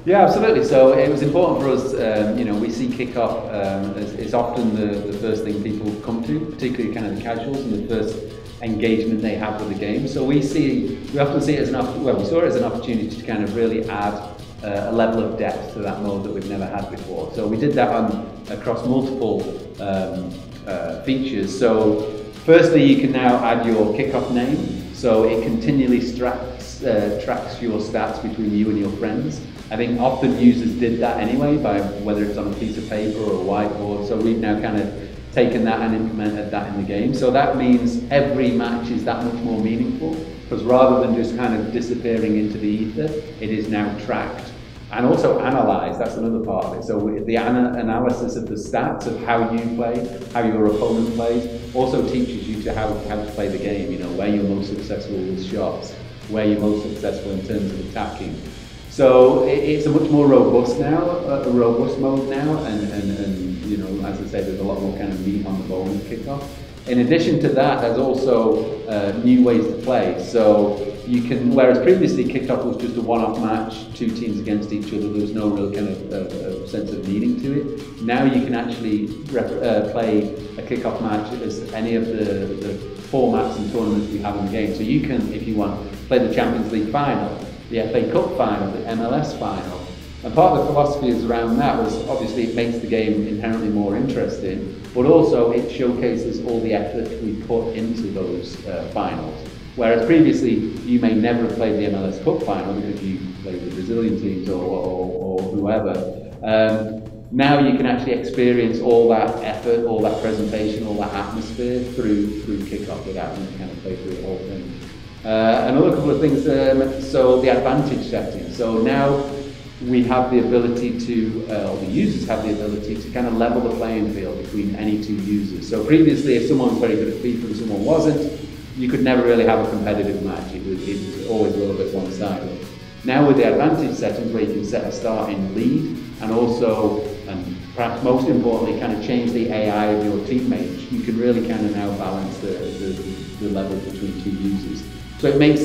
Yeah, absolutely. So it was important for us, you know, we see kickoff as often the first thing people come to, particularly kind of the casuals, and the first engagement they have with the game. So we often see it as we saw it as an opportunity to kind of really add a level of depth to that mode that we've never had before. So we did that across multiple features. So firstly, you can now add your kickoff name, so it continually tracks your stats between you and your friends. I think often users did that anyway, by whether it's on a piece of paper or a whiteboard. So we've now kind of taken that and implemented that in the game. So that means every match is that much more meaningful, because rather than just kind of disappearing into the ether, it is now tracked and also analysed. That's another part of it. So the analysis of the stats of how you play, how your opponent plays, also teaches you how to play the game. You know, where you're most successful with shots, where you're most successful in terms of attacking. So it's a much more robust mode now, and you know, as I said, there's a lot more kind of meat on the bone in kickoff. In addition to that, there's also new ways to play. So you can, whereas previously kickoff was just a one-off match, two teams against each other, there was no real kind of sense of meaning to it. Now you can actually play a kickoff match as any of the formats and tournaments we have in the game. So you can, if you want, play the Champions League final, the FA Cup final, the MLS final. And part of the philosophy is around that was obviously it makes the game inherently more interesting, but also it showcases all the effort we put into those finals. Whereas previously you may never have played the MLS Cup final because you played the Brazilian teams or whoever. Now you can actually experience all that effort, all that presentation, all that atmosphere through kickoff without having to kind of play through the whole thing. Another couple of things, so the advantage setting. So now we have the ability to, or the users have the ability to kind of level the playing field between any two users. So previously, if someone was very good at FIFA and someone wasn't, you could never really have a competitive match. It was always a little bit one-sided. Now with the advantage settings, where you can set a starting lead, and also, and perhaps most importantly, kind of change the AI of your teammates, you can really kind of now balance the level between two users. So it makes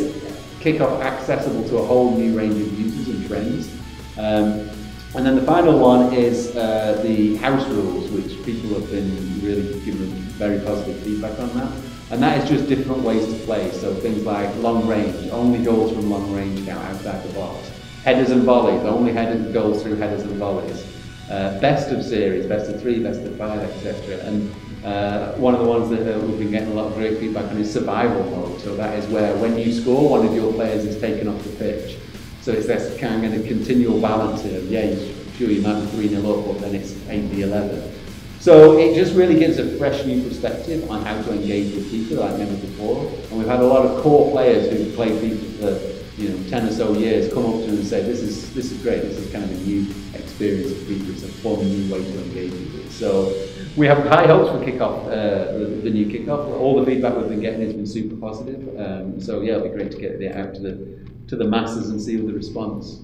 kickoff accessible to a whole new range of users and friends. And then the final one is the house rules, which people have been really given very positive feedback on that. And that is just different ways to play. So things like long range, only goals from long range now outside the box. Headers and volleys, only goals through headers and volleys. Best of series, best of 3, best of 5, etc. And one of the ones that we've been getting a lot of great feedback on is survival mode. So that is where when you score, one of your players is taken off the pitch. So it's this kind of continual balance of, yeah, sure you might be 3-0 up, but then it's 8-11. So it just really gives a fresh new perspective on how to engage with people like never before. And we've had a lot of core players who've played FIFA for 10 or so years come up to us and say, this is great, this is kind of a new experience of FIFA, it's a fun new way to engage with it. So we have high hopes for kickoff, the new kickoff. All the feedback we've been getting has been super positive. So yeah, it'll be great to get it out to the masses and see the response.